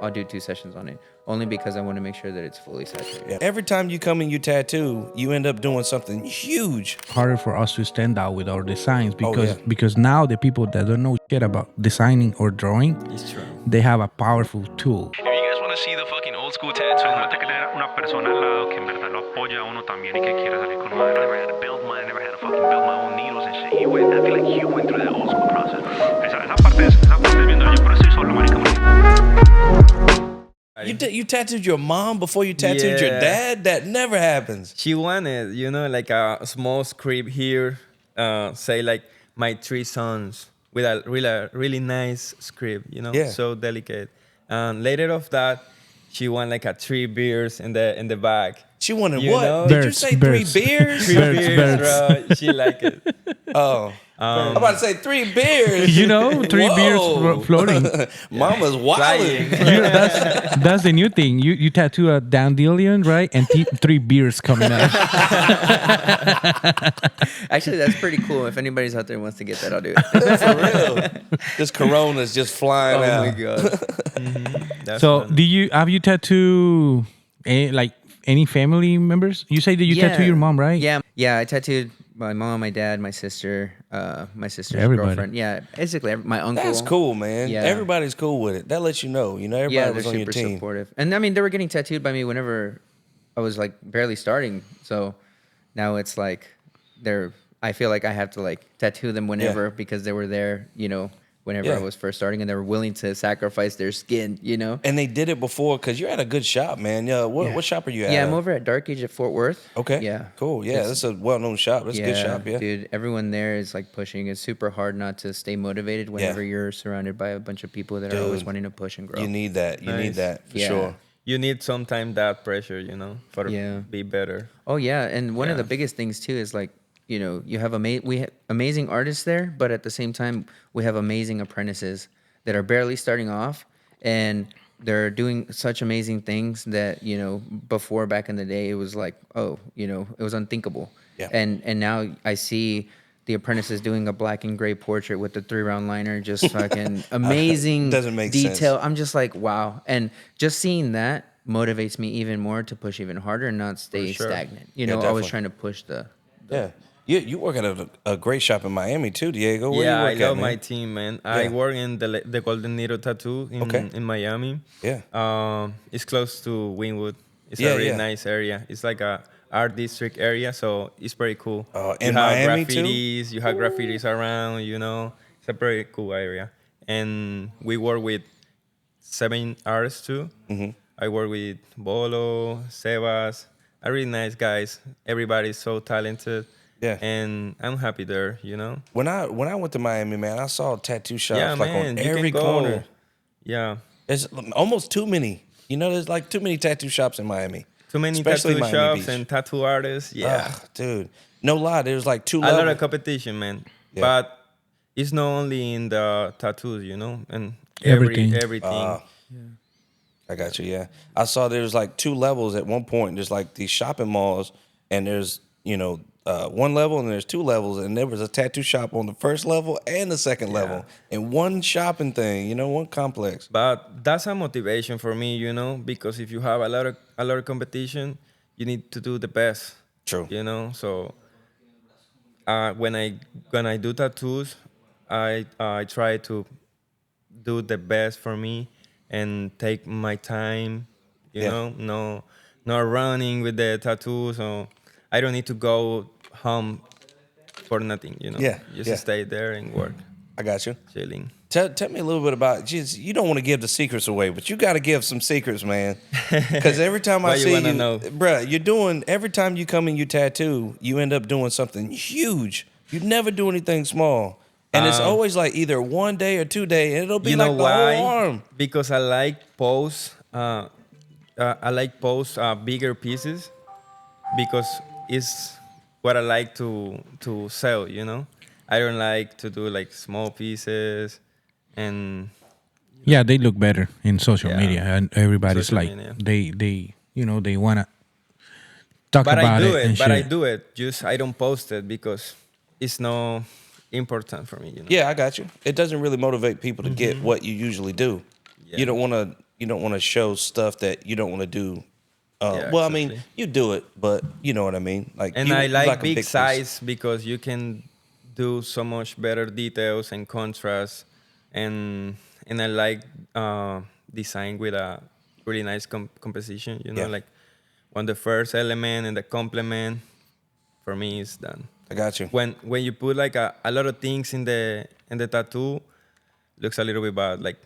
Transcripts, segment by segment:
I'll do 2 sessions on it, only because I want to make sure that it's fully saturated. Yeah. Every time you come and you tattoo, you end up doing something huge. Harder for us to stand out with our designs Oh, because yeah. because now the people that don't know shit about designing or drawing, It's true. they have a powerful tool. If you guys want to see the fucking old school tattoo, hay que tener una persona al lado que en verdad lo apoya a uno también y que quiera salir con uno. I never had to build mine, I never had to fucking build my own needles and shit. I feel like you went through that old school process, bro. Esa parte es viendo yo, pero estoy solo, marica. You tattooed your mom before you tattooed your dad? That never happens. She wanted, like a small script here, say like my 3 sons with a really nice script, Yeah. so delicate. And later of that, she wanted like a 3 beers in the back. She wanted You what? know? Did you Birds, say birds. 3 beers? 3 Birds, beers, birds. bro. She liked it. Oh. I'm about to say 3 beers. You know, 3 beers Whoa. floating. Mama's wilding. That's the new thing. You tattoo a dandelion, right? And 3 beers coming out. Actually, that's pretty cool. If anybody's out there who wants to get that, I'll do it. For real. This Corona's just flying out. Oh my god. That's So, fun. have you tattoo like any family members? You say that you tattoo your mom, right? Yeah. I tattooed my mom, my dad, my sister, my sister's Everybody. girlfriend. Yeah, basically my uncle. That's cool, man. Yeah. Everybody's cool with it. That lets you know. Everybody Yeah, was they're on your super team. supportive. And I mean, they were getting tattooed by me whenever I was like barely starting. So now it's like I feel like I have to like tattoo them whenever because they were there, whenever Yeah. I was first starting, and they were willing to sacrifice their skin, And they did it before because you're at a good shop, man. Yeah. What shop are you at? Yeah, I'm over at Dark Age at Fort Worth. Okay. Yeah. Cool. Yeah, that's a well-known shop. That's a good shop. Yeah. Dude, everyone there is like pushing. It's super hard not to stay motivated whenever you're surrounded by a bunch of people that are always Dude, wanting to push and grow. You need that. You need Nice. that for Yeah. sure. You need sometimes that pressure, for be better. Oh yeah, and one of the Yeah. biggest things too is like you have amazing artists there, but at the same time we have amazing apprentices that are barely starting off, and they're doing such amazing things that before back in the day it was like it was unthinkable. Yeah. And now I see the apprentices doing a black and gray portrait with the 3-round liner, just fucking amazing Doesn't make detail. sense. I'm just like, wow. And just seeing that motivates me even more to push even harder and not stay sure. stagnant. Yeah, Always definitely. trying to push the Yeah. You work at a great shop in Miami too, Diego. Where Yeah, you I work love at, my man? team, man. Yeah. I work in the Golden Needle Tattoo in Miami. Yeah. It's close to Wynwood. It's Yeah, a really yeah. nice area. It's like a art district area, so it's pretty cool. In you have Miami, too? graffitis, you have graffitis around, It's a pretty cool area. And we work with 7 artists too. Mm-hmm. I work with Bolo, Sebas, are really nice guys. Everybody's so talented. Yeah. And I'm happy there, When I went to Miami, man, I saw tattoo shops Yeah, like man, on you every can go. corner. Yeah. There's almost too many. There's like too many tattoo shops in Miami. Too many Especially tattoo Miami shops Beach. and tattoo artists. Yeah. Ugh, dude. No lie, there's like 2 A lot levels. of competition, man. Yeah. But it's not only in the tattoos, and Everything. everything. I got you, yeah. I saw there's like 2 levels at one point. There's like these shopping malls, and there's, 1 level and there's 2 levels, and there was a tattoo shop on the first level and the second level, and one shopping thing, one complex. But that's a motivation for me, because if you have a lot of competition, you need to do the best. True. So when I do tattoos, I try to do the best for me and take my time, no not running with the tattoo, so I don't need to go home for nothing, Yeah, just yeah. stay there and work, I got you. chilling. Tell me a little bit about, geez, you don't want to give the secrets away, but you got to give some secrets, man. Because every time I Why you see wanna you, know? bruh, every time you come and you tattoo, you end up doing something huge. You never do anything small. And it's always like either 1 day or 2 day, and it'll be You like know the why? whole arm. Because I like pose. Bigger pieces because it's what I like to sell. I don't like to do like small pieces, and Yeah, they look better in social Yeah. media, and everybody's Social like media. they wanna talk but about I do it. And it. But I shit. do it. Just I don't post it because it's no important for me. Yeah, I got you. It doesn't really motivate people to get what you usually do. Yeah. You don't want to, want to show stuff that you don't want to do. Yeah, Well, I mean, exactly. you do it, but you know what I mean. Like, And you I like a big piece. size because you can do so much better details and contrast, and I like design with a really nice composition. You know, Yeah. like on the first element and the complement, for me is done. I got you. When you put like a lot of things in the tattoo, looks a little bit bad, like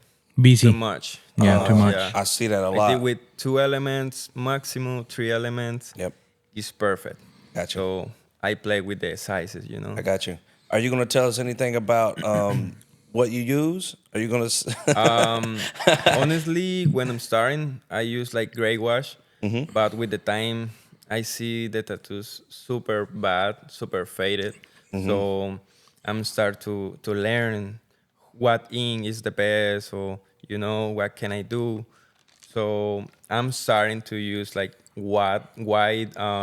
Busy. too much. Yeah, too much. Yeah. I see that a I did lot. with 2 elements, maximum 3 elements. Yep. Is perfect. Gotcha. So I play with the sizes, you know. I got you. Are you going to tell us anything about what you use? Are you going to? Honestly, when I'm starting, I use like gray wash, but with the time, I see the tattoos super bad, super faded. So I'm start to learn what ink is the best, or what can I do. So I'm starting to use like white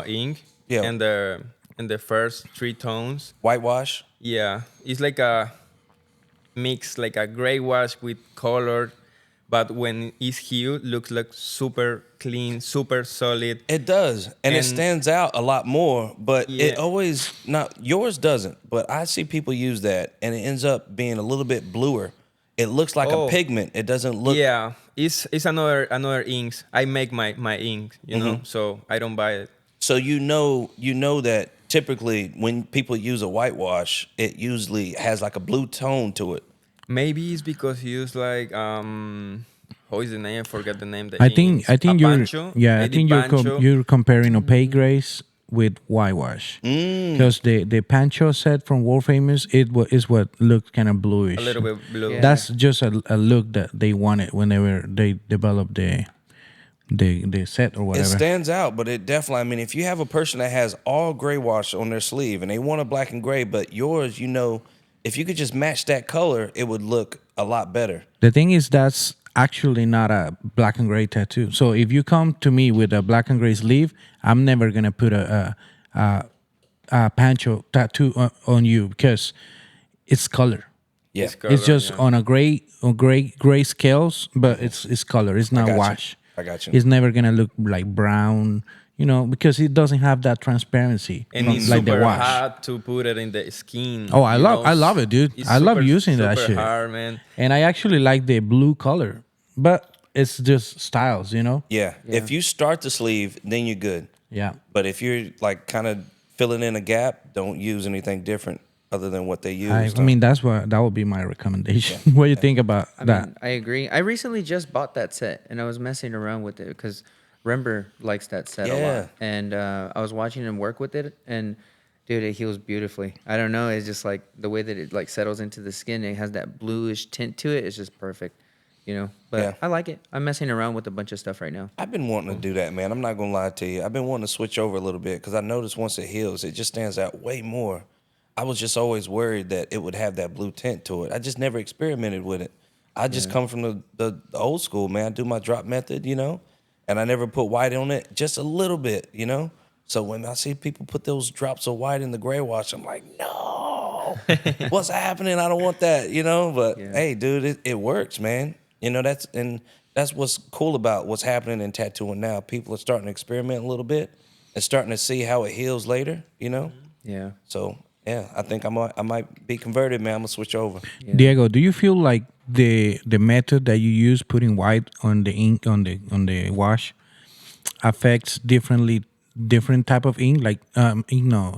ink, Yeah. and the first 3 tones. Whitewash? Yeah, it's like a mix, like a gray wash with color, but when it's hued, looks like super clean, super solid. It does, and it And- stands out a lot more. But it Yeah. always not yours doesn't. But I see people use that, and it ends up being a little bit bluer. It looks like a Oh. pigment. It doesn't look. Yeah, it's another inks. I make my ink, so I don't buy it. So you know that typically when people use a whitewash, it usually has like a blue tone to it. Maybe it's because you use like how is the name? I forget the name. I think you're Pancho. I did think Pancho. you're comparing opaque grays with whitewash because the Pancho set from World Famous is what looked kind of bluish. a little bit blue. Yeah. That's just a look that they wanted when they developed the set or It whatever. stands out, but it definitely. I mean, if you have a person that has all gray wash on their sleeve and they want a black and gray, but yours, if you could just match that color, it would look a lot better. The thing is, that's actually not a black and gray tattoo. So if you come to me with a black and gray sleeve, I'm never gonna put a Pancho tattoo on you because it's color. Yeah. It's just on a gray scales, but it's color. It's not got you. wash. I got you. It's never gonna look like brown, because it doesn't have that transparency And it's like the super wash. hard to put it in the skin. Oh, I love it, dude. It's I love super- using that super shit. hard, man. And I actually like the blue color, but it's just styles, Yeah. If you start the sleeve, then you're good. Yeah. But if you're like kind of filling in a gap, don't use anything different other than what they use. I mean, that would be my recommendation. What do you think about I that? mean, I agree. I recently just bought that set, and I was messing around with it because Rember likes that set a Yeah. lot, and I was watching him work with it, and dude, it heals beautifully. I don't know, it's just like the way that it like settles into the skin. It has that bluish tint to it. It's just perfect, But Yeah. I like it. I'm messing around with a bunch of stuff right now. I've been wanting to do that, man. I'm not gonna lie to you. I've been wanting to switch over a little bit because I noticed once it heals, it just stands out way more. I was just always worried that it would have that blue tint to it. I just never experimented with it. I just come from the old school, man. I do my drop method, and I never put white on it, just a little bit, So when I see people put those drops of white in the gray wash, I'm like, no, what's happening? I don't want that, But hey, dude, it works, man. That's what's cool about what's happening in tattooing now. People are starting to experiment a little bit and starting to see how it heals later, Yeah. So yeah, I think I might be converted, man. I'm gonna switch over. Diego, do you feel like the method that you use putting white on the ink on the wash affects different type of ink, like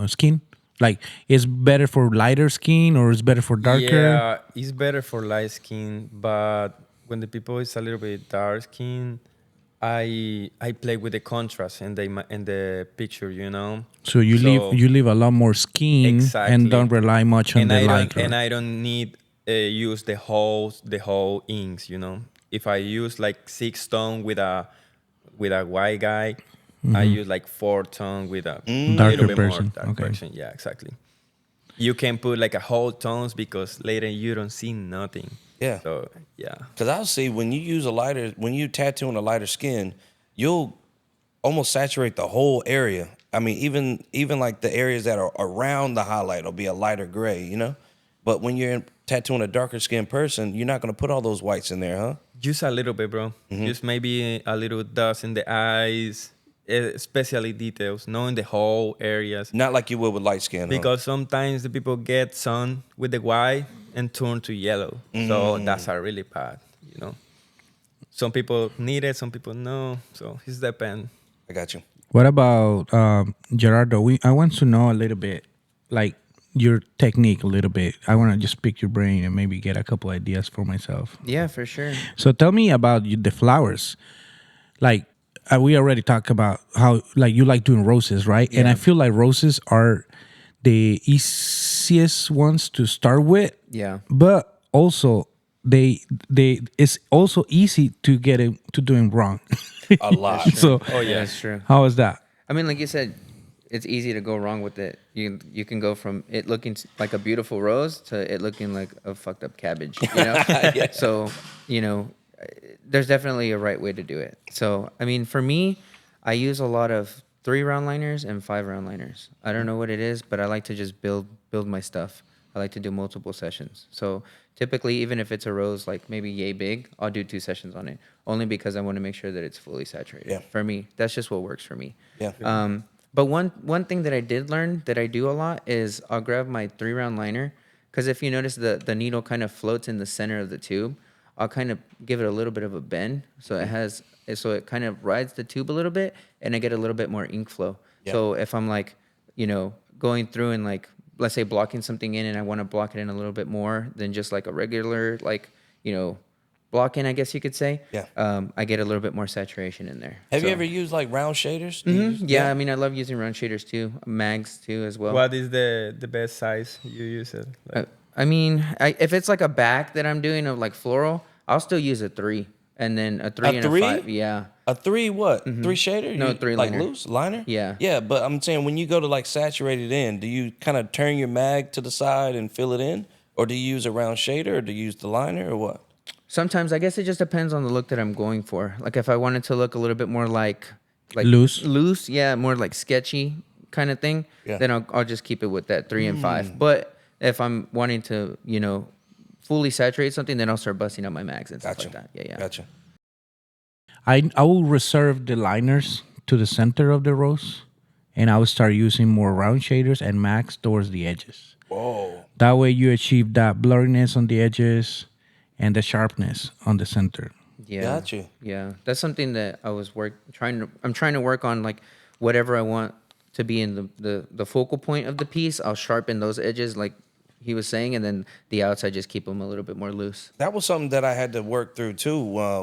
skin? Like, it's better for lighter skin or it's better for darker? Yeah, it's better for light skin, but when the people is a little bit dark skin, I play with the contrast in the picture, So you leave a lot more skin Exactly. and don't rely much on and the I light. don't, and I don't need use the whole inks, If I use like 6 tone with a white guy, I use like 4 tone with a Darker little bit person, more dark okay. person. Yeah, exactly. You can put like a whole tones because later you don't see nothing. Yeah. So yeah. Because I'll see when you tattoo on a lighter skin, you'll almost saturate the whole area. I mean, even like the areas that are around the highlight will be a lighter gray, But when you're tattooing a darker skinned person, you're not going to put all those whites in there, huh? Just a little bit, bro. Just maybe a little dust in the eyes, especially details, not in the whole areas. Not like you would with light skin, huh? Because sometimes the people get sun with the white and turn to yellow. So that's a really bad, you know. Some people need it, some people no. So it depends. I got you. What about Gerardo? I want to know a little bit, like your technique a little bit. I want to just pick your brain and maybe get a couple ideas for myself. Yeah, for sure. So tell me about the flowers. Like we already talked about how like you like doing roses, right? And I feel like roses are the easiest ones to start with. Yeah. But also they it's also easy to get to doing wrong. A lot. So Oh yeah. That's true. how is that? I mean, like you said, it's easy to go wrong with it. You can go from it looking like a beautiful rose to it looking like a fucked up cabbage. You know. So there's definitely a right way to do it. So I mean, for me, I use a lot of 3-round liners and 5-round liners. I don't know what it is, but I like to just build my stuff. I like to do multiple sessions. So typically, even if it's a rose like maybe yay big, I'll do 2 sessions on it, only because I want to make sure that it's fully saturated. Yeah. For me, that's just what works for me. Yeah. But one thing that I did learn that I do a lot is I'll grab my 3-round liner, because if you notice the needle kind of floats in the center of the tube, I'll kind of give it a little bit of a bend so it kind of rides the tube a little bit, and I get a little bit more ink flow. Yeah. So if I'm like, going through and like, let's say blocking something in and I want to block it in a little bit more than just like a regular, like, blocking, I guess you could say. Yeah. I get a little bit more saturation in there. Have you So- ever used like round shaders? Do you use- Yeah, I mean, I love using round shaders too, mags too as well. What is the best size you use it? Like, I mean, if it's like a back that I'm doing of like floral, I'll still use a 3 and then a 3 A and 3? a 5. Yeah. A 3 what? 3 shader? No, You- 3 like liner. loose liner? Yeah. Yeah, but I'm saying when you go to like saturated in, do you kind of turn your mag to the side and fill it in, or do you use a round shader, or do you use the liner, or what? Sometimes I guess it just depends on the look that I'm going for. Like if I wanted to look a little bit more like Loose? yeah, more like sketchy kind of thing, Yeah. then I'll just keep it with that 3 and 5. But if I'm wanting to, fully saturate something, then I'll start busting out my mags and stuff Gotcha. like that. Yeah. Gotcha. I will reserve the liners to the center of the rose, and I will start using more round shaders and max towards the edges. Whoa. That way you achieve that blurriness on the edges and the sharpness on the center. Yeah. Gotcha. Yeah. That's something that I was I'm trying to work on, like whatever I want to be in the focal point of the piece, I'll sharpen those edges like he was saying, and then the outside just keep them a little bit more loose. That was something that I had to work through too.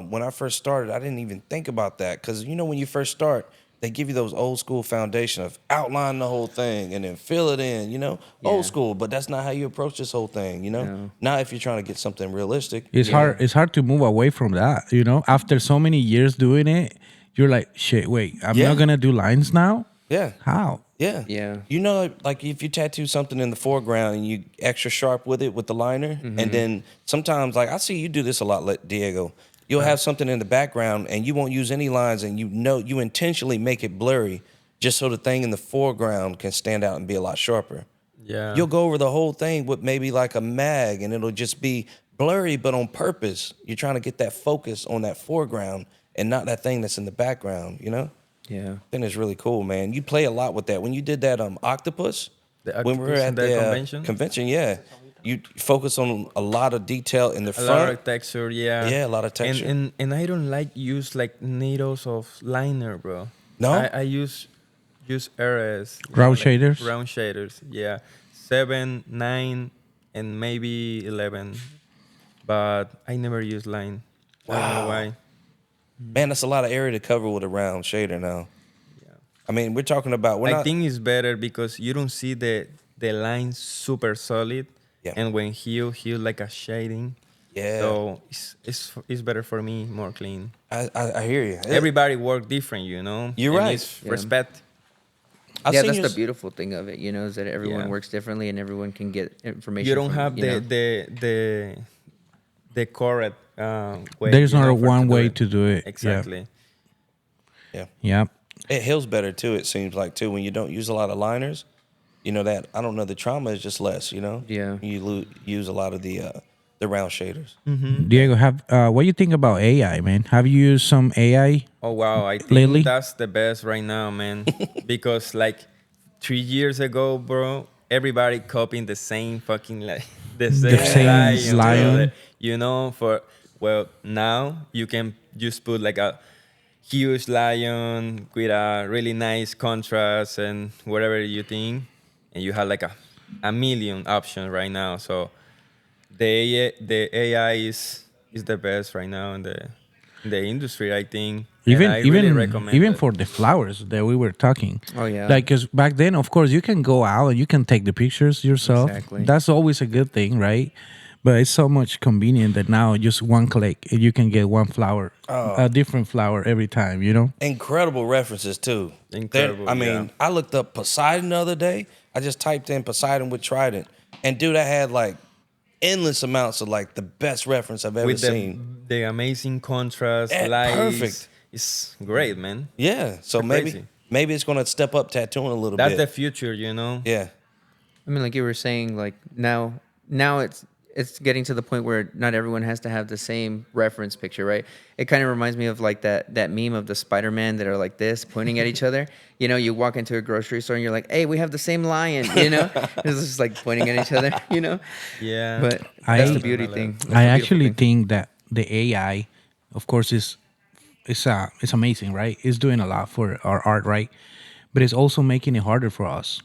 When I first started, I didn't even think about that because when you first start, they give you those old school foundation of outline the whole thing and then fill it in. Old school, but that's not how you approach this whole thing. No. Not if you're trying to get something realistic. It's hard. It's hard to move away from that. After so many years doing it, you're like, shit. Wait, I'm Yeah. not gonna do lines now. Yeah. How? Yeah. Yeah. Like if you tattoo something in the foreground and you extra sharp with it with the liner, and then sometimes like I see you do this a lot, Diego. You'll have something in the background and you won't use any lines, and you intentionally make it blurry just so the thing in the foreground can stand out and be a lot sharper. yeah. You'll go over the whole thing with maybe like a mag and it'll just be blurry, but on purpose. You're trying to get that focus on that foreground and not that thing that's in the background, Yeah. I think it's really cool, man. You play a lot with that. When you did that octopus, The when we were octopus at in the the convention? yeah, you focus on a lot of detail in the A lot front. of texture, yeah. Yeah, a lot of texture. And I don't like use like needles of liner, bro. No? I use areas. Round shaders? Round shaders, yeah. 7, 9, and maybe 11. But I never use line. I don't know why. Man, that's a lot of area to cover with a round shader now. Yeah. I mean, we're talking about I think it's better because you don't see the line super solid. Yeah. And when heal like a shading. Yeah. So it's better for me, more clean. I hear you. Everybody work different, You're and right. It's Yeah. respect. I've Yeah, seen that's you the beautiful thing of it, is that everyone Yeah. works differently and everyone can get information. You don't from, have the correct way. There's not for one to do way it. to do it. Exactly. Yeah. It heals better too. It seems like too when you don't use a lot of liners. That I don't know. The trauma is just less. Yeah. You use a lot of the the round shaders. Diego, have what do you think about AI, man? Have you used some AI Oh wow, I think lately? that's the best right now, man. Because like 3 years ago, bro, everybody copying the same fucking like the The same same lion, bro. lion. You know, now you can just put like a huge lion with a really nice contrast and whatever you think, and you have like a million options right now. So the AI is the best right now in the industry, I think, and even I really even recommend even it. for the flowers that we were talking. Oh, yeah. Like, cause back then, of course, you can go out and you can take the pictures yourself. Exactly. That's always a good thing, right? But it's so much convenient that now just one click and you can get one flower, a different flower every time. You know. Incredible references too. Incredible, I yeah. mean, I looked up Poseidon the other day. I just typed in Poseidon with Trident, and dude, I had like endless amounts of like the best reference I've ever With seen. the amazing contrast, lights, Perfect. it's great, man. Yeah. So It's maybe crazy. maybe it's gonna step up tattooing a little That's bit. the future, you know. Yeah. I mean, like you were saying, like now it's getting to the point where not everyone has to have the same reference picture, right? It kind of reminds me of like that meme of the Spider-Man that are like this, pointing at each other. You know, you walk into a grocery store and you're like, "Hey, we have the same lion," you know? It's just like pointing at each other, you know? Yeah. But I- that's the That's beauty what I thing. love. That's I the beautiful actually thing. think that the AI, of course, it's amazing, right? It's doing a lot for our art, right? But it's also making it harder for us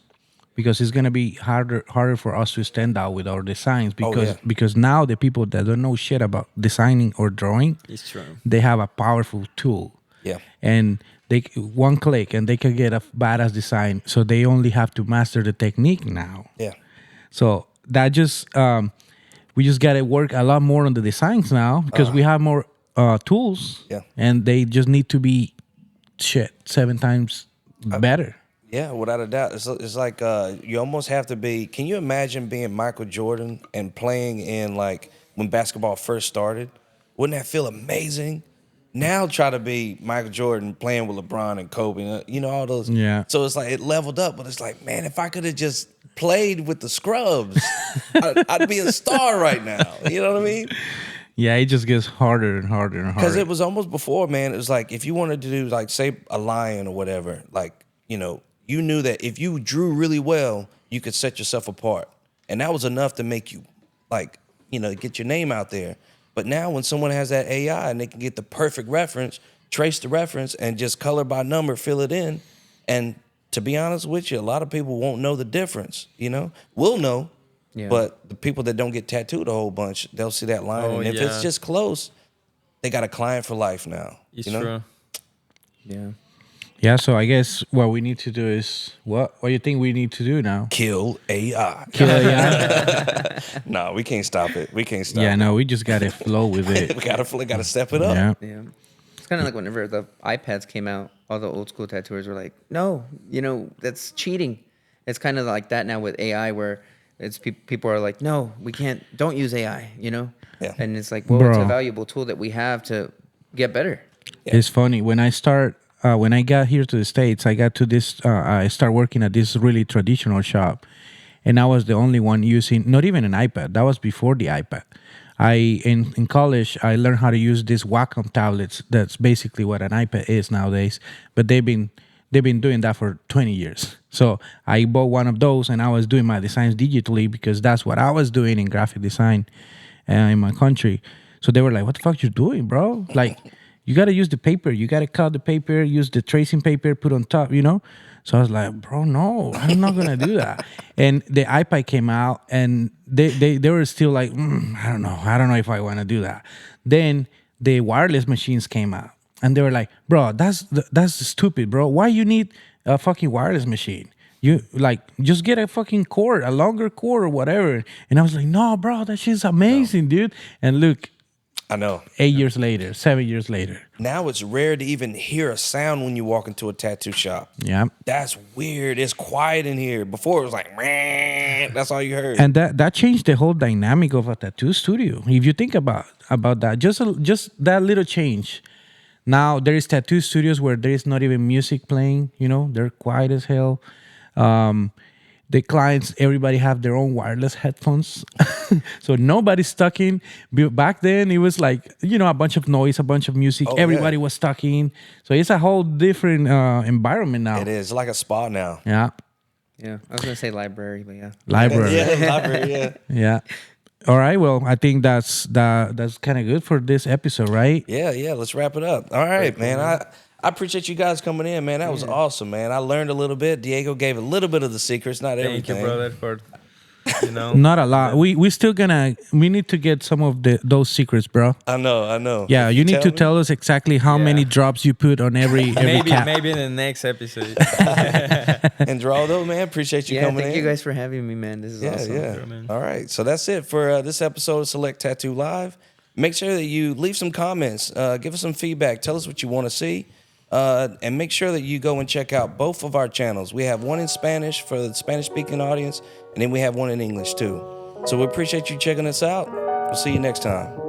because it's gonna be harder for us to stand out with our designs because yeah. because now the people that don't know shit about designing or drawing, It's true. they have a powerful tool. Yeah. And they one click and they can get a badass design. So they only have to master the technique now. Yeah. So that just we just got to work a lot more on the designs now because we have more tools. Yeah. And they just need to be 7 times better. Yeah, without a doubt. It's like you almost have to be. Can you imagine being Michael Jordan and playing in like when basketball first started? Wouldn't that feel amazing? Now try to be Michael Jordan playing with LeBron and Kobe, you know, all those. Yeah. So it's like it leveled up, but it's like, man, if I could have just played with the scrubs, I'd be a star right now. You know what I mean? Yeah, it just gets harder and harder and harder. Because it was almost before, man. It was like if you wanted to do like say a lion or whatever, like you knew that if you drew really well, you could set yourself apart, and that was enough to make you like get your name out there. But now when someone has that AI and they can get the perfect reference, trace the reference, and just color by number fill it in, and to be honest with you, a lot of people won't know the difference. We'll know. Yeah. But the people that don't get tattooed a whole bunch, they'll see that line, Oh, and if it's yeah. just close, they got a client for life now. It's you know? true. Yeah. Yeah, so I guess what we need to do is what do you think we need to do now? Kill AI. Kill AI? No, we can't stop it. We can't stop Yeah, it. no, we just gotta flow with it. We gotta step it up. Yeah. Yeah. It's kind of like whenever the iPads came out, all the old school tattooers were like, no, that's cheating. It's kind of like that now with AI where it's people are like, no, we can't, don't use AI, Yeah. And it's like, well, it's a Bro. valuable tool that we have to get better. It's funny when when I got here to the States, I got to this. I started working at this really traditional shop, and I was the only one using not even an iPad. That was before the iPad. In college I learned how to use these Wacom tablets. That's basically what an iPad is nowadays. But they've been doing that for 20 years. So I bought one of those, and I was doing my designs digitally because that's what I was doing in graphic design in my country. So they were like, "What the fuck you doing, bro? Like." You got to use the paper. You got to cut the paper, use the tracing paper, put on top, So I was like, bro, no, I'm not going to do that. And the iPad came out, and they were still like, I don't know. I don't know if I want to do that. Then the wireless machines came out, and they were like, bro, that's stupid, bro. Why you need a fucking wireless machine? You just get a fucking cord, a longer cord or whatever. And I was like, no, bro, that shit's amazing, dude. And look, I know. 8 years later, 7 years later. Now it's rare to even hear a sound when you walk into a tattoo shop. Yeah. That's weird. It's quiet in here. Before it was like, "Meh," that's all you heard. And that changed the whole dynamic of a tattoo studio. If you think about that, just that little change. Now there is tattoo studios where there is not even music playing. They're quiet as hell. the clients, everybody have their own wireless headphones. So nobody's talking. Back then, it was like, a bunch of noise, a bunch of music. Oh, Everybody yeah. was talking. So it's a whole different environment now. It is like a spa now. Yeah. Yeah, I was gonna say library, but yeah. Library. Yeah, library, yeah. Yeah. All right. Well, I think that's kind of good for this episode, right? Yeah. Let's wrap it up. All right, man. I appreciate you guys coming in, man. That was awesome, man. I learned a little bit. Diego gave a little bit of the secrets, not Thank everything. you, brother, for Not a lot. We still we need to get some of those secrets, bro. I know. Yeah, If you need to me- tell us exactly how many drops you put on every cap. maybe in the next episode. And Geraldo, man, appreciate you Yeah, coming thank in. you guys for having me, man. This is awesome. Yeah. man. All right. So that's it for this episode of Select Tattoo Live. Make sure that you leave some comments, give us some feedback, tell us what you want to see, and make sure that you go and check out both of our channels. We have one in Spanish for the Spanish-speaking audience, and then we have one in English too. So we appreciate you checking us out. We'll see you next time.